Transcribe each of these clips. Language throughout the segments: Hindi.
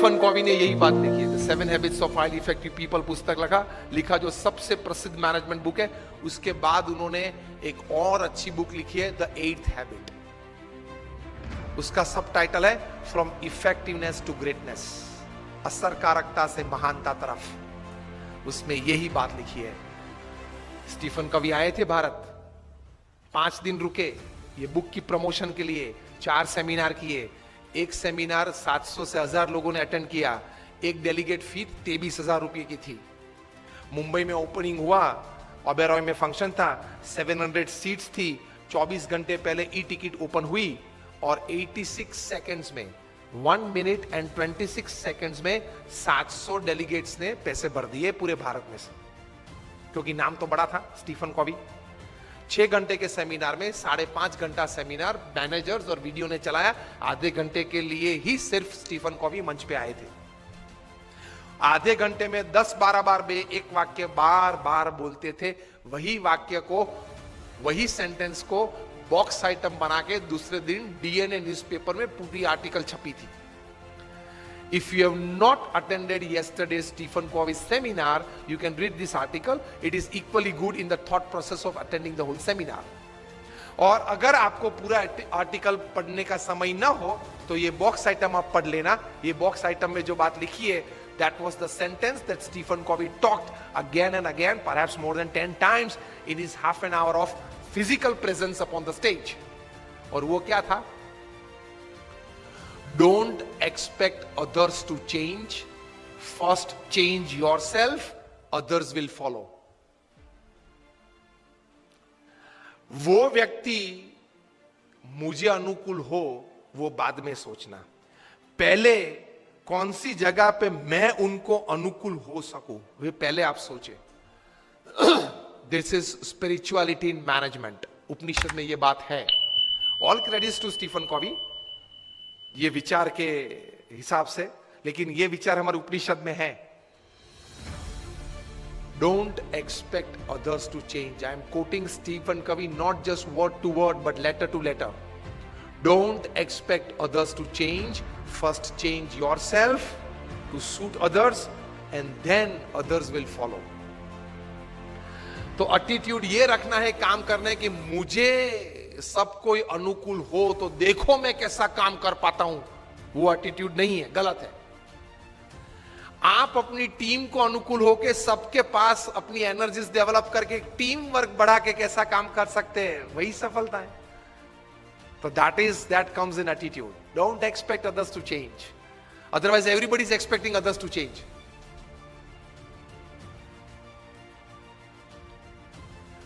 स्टीफन कॉवी ने यही बात लिखी है, the 7 habits of highly effective people पुस्तक लिखा जो सबसे प्रसिद्ध मैनेजमेंट बुक है। उसके बाद उन्होंने एक और अच्छी बुक लिखी है, द 8th हैबिट। उसका सब टाइटल है फ्रॉम इफेक्टिवनेस टू ग्रेटनेस, असरकारकता से महानता तरफ। उसमें यही बात लिखी है। स्टीफन कवी आए थे भारत, 5 दिन रुके ये बुक की प्रमोशन के लिए, 4 सेमिनार किए। एक सेमिनार 700 से 1000 लोगों ने अटेंड किया। एक डेलीगेट फी 23,000 रुपए की थी। मुंबई में ओपनिंग हुआ, ओबेरॉय में फंक्शन था, 700 सीट्स थी। 24 घंटे पहले ई टिकट ओपन हुई और 86 सेकंड्स में 1 मिनट एंड 26 सेकंड्स में 700 डेलीगेट्स ने पैसे भर दिए पूरे भारत में से, क्योंकि नाम तो बड़ा था स्टीफन कॉवी। 6 घंटे के सेमिनार में 5.5 घंटा सेमिनार मैनेजर्स और वीडियो ने चलाया। आधे घंटे के लिए ही सिर्फ स्टीफन कॉवी मंच पे आए थे। आधे घंटे में 10-12 बार वे एक वाक्य बार बार बोलते थे। वही वाक्य को, वही सेंटेंस को बॉक्स आइटम बना के दूसरे दिन डीएनए न्यूज़पेपर में पूरी आर्टिकल छपी थी। If you have not attended yesterday's Stephen Covey seminar, you can read this article. It is equally good in the thought process of attending the whole seminar. और अगर आपको पूरा आर्टिकल पढ़ने का समय ना हो तो ये बॉक्स आइटम आप पढ़ लेना। ये बॉक्स आइटम में जो बात लिखी है, that was the sentence that Stephen Covey talked again and again, perhaps more than 10 times in his half an hour of physical presence upon the stage. और वो क्या था? Don't expect others to change. First change yourself, others will follow. वो व्यक्ति मुझे अनुकूल हो वो बाद में सोचना, पहले कौन सी जगह पे मैं उनको अनुकूल हो सकूं वे पहले आप सोचे। This is spirituality in management. Upanishad में ये बात है। All credits to Stephen Covey, ये विचार के हिसाब से, लेकिन ये विचार हमारे उपनिषद में है। Don't expect others to change. I am quoting Stephen Covey not just word to word but letter to letter. Don't expect others to change, first change yourself to suit others and then others will follow. तो एटीट्यूड ये रखना है काम करने की, मुझे सब कोई अनुकूल हो तो देखो मैं कैसा काम कर पाता हूं। वो एटीट्यूड नहीं है, गलत है। आप अपनी टीम को अनुकूल होके सबके पास अपनी एनर्जीज डेवलप करके टीम वर्क बढ़ा के कैसा काम कर सकते हैं, वही सफलता है। तो that comes in attitude. Don't expect others to change, otherwise everybody is expecting others to change.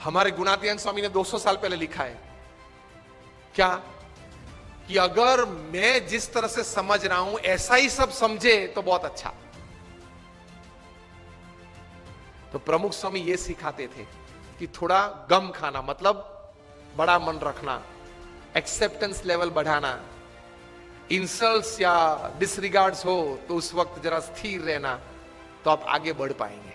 हमारे गुणातीयन स्वामी ने 200 साल पहले लिखा है क्या, कि अगर मैं जिस तरह से समझ रहा हूं ऐसा ही सब समझे तो बहुत अच्छा। तो प्रमुख स्वामी ये सिखाते थे कि थोड़ा गम खाना, मतलब बड़ा मन रखना, एक्सेप्टेंस लेवल बढ़ाना, इंसल्ट्स या डिसरिगार्ड्स हो तो उस वक्त जरा स्थिर रहना, तो आप आगे बढ़ पाएंगे।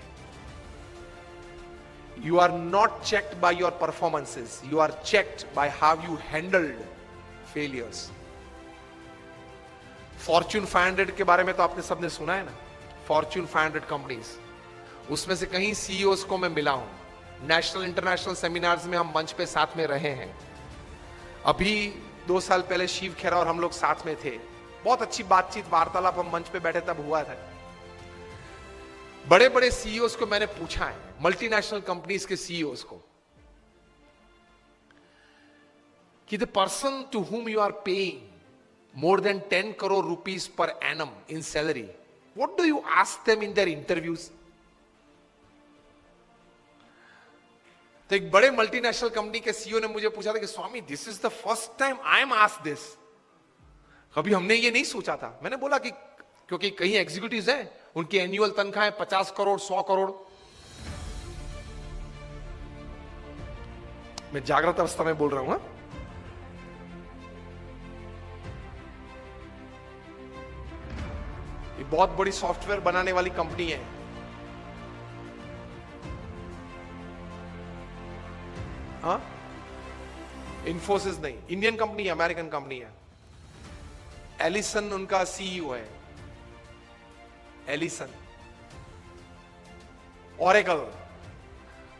You are not checked by your performances. You are checked by how you handled failures. Fortune 500 के बारे में तो आपने सबने सुना है ना, Fortune 500 कंपनीज, उसमें से कहीं सीईओज को मैं मिला हूं। नेशनल इंटरनेशनल सेमिनार्स में हम मंच पे साथ में रहे हैं। अभी 2 साल पहले शिव खेरा और हम लोग साथ में थे। बहुत अच्छी बातचीत, वार्तालाप हम मंच पे बैठे तब हुआ था। बड़े बड़े सीईओज को मैंने पूछा है, मल्टीनेशनल कंपनीज के सीईओज को, कि the person to whom you are paying more than 10 crore rupees per annum in salary, what do you ask them in their interviews? तो एक बड़े मल्टीनेशनल कंपनी के सीईओ ने मुझे पूछा था कि Swami, this is the first time I am asked this. कभी हमने ये नहीं सोचा था। मैंने बोला कि क्योंकि कई एग्जीक्यूटिव्स हैं, उनकी एनुअल तनख्वाह 50 करोड़ 100 करोड़। मैं जागृत अवस्था में बोल रहा हूं। ये बहुत बड़ी सॉफ्टवेयर बनाने वाली कंपनी है। हाँ, इन्फोसिस नहीं, इंडियन कंपनी है, अमेरिकन कंपनी है। एलिसन उनका सीईओ है। एलिसन, ऑरेकल,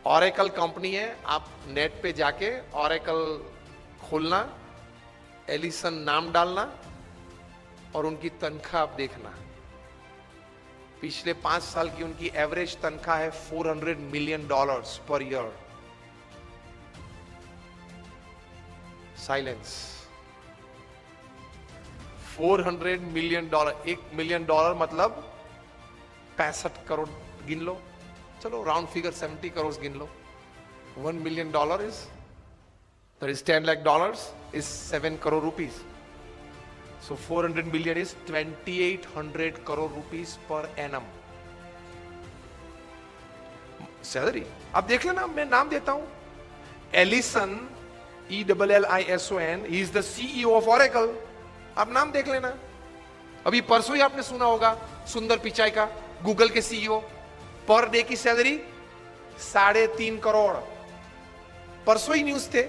ऑरेकल कंपनी है, आप नेट पे जाके ऑरेकल खोलना, एलिसन नाम डालना और उनकी तनख्वाह आप देखना। पिछले 5 साल की उनकी एवरेज तनख्वाह है $400 million per year. Silence. $400 million, $1 million मतलब 65 करोड़ गिन लो, चलो राउंड फिगर 70 करोड़ गिन लो। $1 million is, that is $10 lakh is 7 crore rupees. So 400 million is 2800 crore rupees per annum salary. अब देख लेना, मैं नाम देता हूं, Allison, ELLISON, he is the CEO of Oracle। आप नाम देख लेना। अभी परसों ही आपने सुना होगा सुंदर पिचाई का, गूगल के CEO, पर डे की सैलरी 3.5 करोड़। परसों ही न्यूज थे,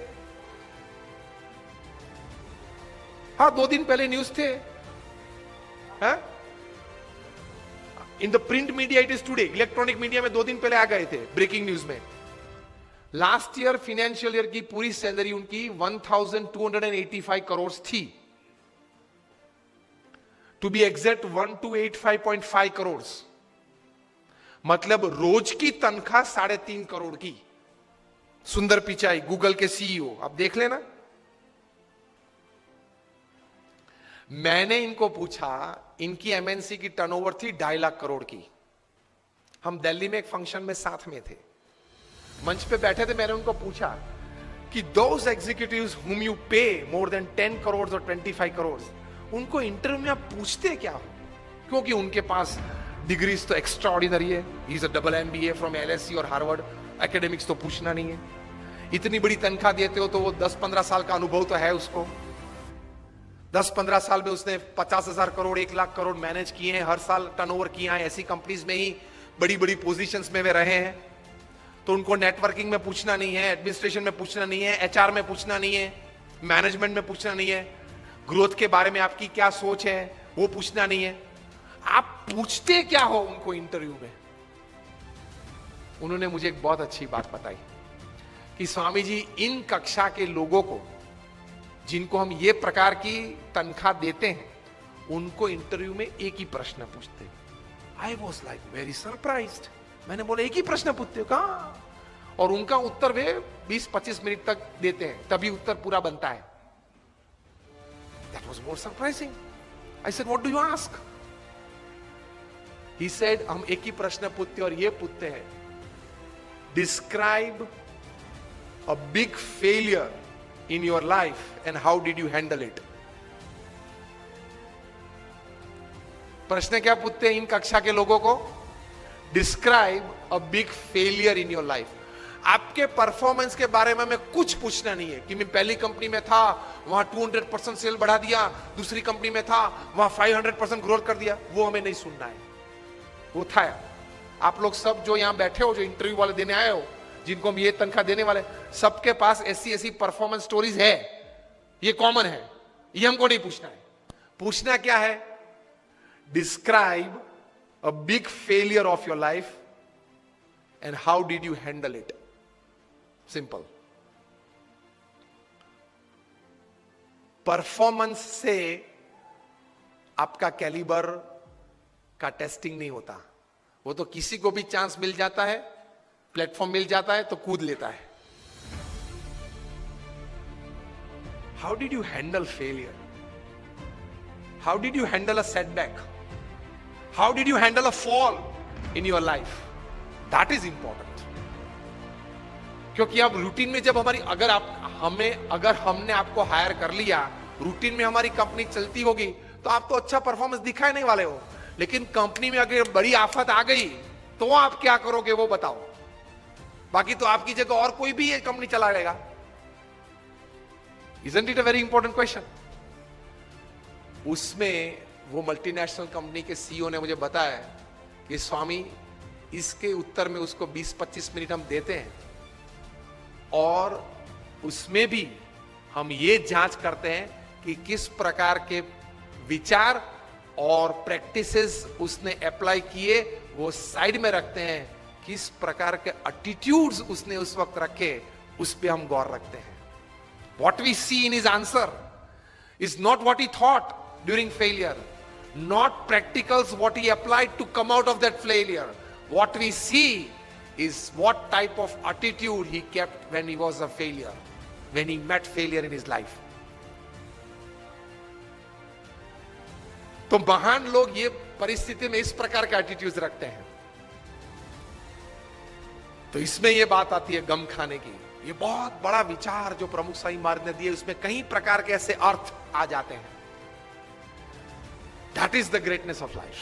हाँ 2 दिन पहले न्यूज थे। In the print media it is today, electronic media में 2 दिन पहले आ गए थे ब्रेकिंग न्यूज में। लास्ट ईयर फाइनेंशियल ईयर की पूरी सैलरी उनकी 1285 करोड़ थी, टू बी एग्जैक्ट 1285.5 करोड़, मतलब रोज की तनख्वाह 3.5 करोड़ की। सुंदर पिचाई, गूगल के CEO, आप देख लेना। मैंने इनको पूछा, इनकी MNC की टर्नओवर थी 2.5 लाख करोड़ की। हम दिल्ली में एक फंक्शन में साथ में थे, मंच पे बैठे थे, मैंने उनको पूछा कि दोज एग्जीक्यूटिव्स हुम यू पे मोर देन 10 करोड़ और 25 करोड़, उनको इंटरव्यू में आप पूछते क्या हो? क्योंकि उनके पास डिग्रीज तो एक्स्ट्रा ऑर्डिनरी है, he is a double MBA from LSE और हार्वर्ड, एकेडमिक्स तो पूछना नहीं है। इतनी बड़ी तनख्वाह देते हो तो वो 10-15 साल का अनुभव तो है उसको। 10-15 साल में उसने 50,000 करोड़ 1 लाख करोड़ मैनेज किए हैं, हर साल टर्नओवर किया है, ऐसी कंपनीज में ही बड़ी बड़ी पोजीशंस में वे रहे हैं। तो उनको नेटवर्किंग में पूछना नहीं है, एडमिनिस्ट्रेशन में पूछना नहीं है, HR में पूछना नहीं है, मैनेजमेंट में पूछना नहीं है, ग्रोथ के बारे में आपकी क्या सोच है वो पूछना नहीं है। आप पूछते क्या हो उनको इंटरव्यू में? उन्होंने मुझे एक बहुत अच्छी बात बताई कि स्वामी जी, इन कक्षा के लोगों को जिनको हम ये प्रकार की तनख्वाह देते हैं, उनको इंटरव्यू में एक ही प्रश्न पूछते हैं। I was like very surprised. मैंने बोला एक ही प्रश्न पूछते हो कहा? और उनका उत्तर वे 20-25 मिनट तक देते हैं, तभी उत्तर पूरा बनता है। That was more surprising. I said what do you ask? He said हम एक ही प्रश्न पूछते और ये पूछते हैं, describe a big failure in your life and how did you handle it? प्रश्न क्या पूछते हैं इन कक्षा के लोगों को? Describe a big failure in your life. आपके परफॉर्मेंस के बारे में हमें कुछ पूछना नहीं है कि मैं पहली कंपनी में था, वहां 200% सेल बढ़ा दिया, दूसरी कंपनी में था, वहां 500% ग्रोथ कर दिया, वो हमें नहीं सुनना है। वो था आप लोग सब जो यहां बैठे हो, जो इंटरव्यू वाले देने आए हो, जिनको हम ये तनख्वाह देने वाले, सबके पास ऐसी परफॉर्मेंस स्टोरीज है, ये कॉमन है, ये हमको नहीं पूछना है। पूछना क्या है? Describe a big failure of your life and how did you handle it. Simple. Performance से आपका कैलिबर का टेस्टिंग नहीं होता, वो तो किसी को भी चांस मिल जाता है, प्लेटफॉर्म मिल जाता है तो कूद लेता है। How did you handle failure? How did you handle a setback? How did you handle a fall in your life? That is important. क्योंकि अब रूटीन में जब हमारी अगर हमने आपको हायर कर लिया, रूटीन में हमारी कंपनी चलती होगी, तो आप तो अच्छा परफॉर्मेंस दिखाए नहीं वाले हो। लेकिन कंपनी में अगर बड़ी आफत आ गई तो आप क्या करोगे वो बताओ। बाकी तो आपकी जगह और कोई भी ये कंपनी चला लेगा। Isn't it a very important question? उसमें वो मल्टीनेशनल कंपनी के CEO ने मुझे बताया कि स्वामी, इसके उत्तर में उसको 20-25 मिनट हम देते हैं और उसमें भी हम ये जांच करते हैं कि किस प्रकार के विचार और प्रैक्टिसेस उसने अप्लाई किए, वो साइड में रखते हैं। किस प्रकार के एटीट्यूड्स उसने उस वक्त रखे, उस पे हम गौर रखते हैं। What we see in his answer is not what he thought during failure, not practicals what he applied to come out of that failure. What we see is what type of attitude he kept when he was a failure, when he met failure in his life. तो महान लोग ये परिस्थिति में इस प्रकार के एटीट्यूड्स रखते हैं। तो इसमें ये बात आती है गम खाने की। ये बहुत बड़ा विचार जो प्रमुख स्वामी महाराज ने दिए, उसमें कई प्रकार के ऐसे अर्थ आ जाते हैं। That is the greatness of life.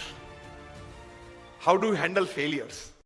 How do handle failures?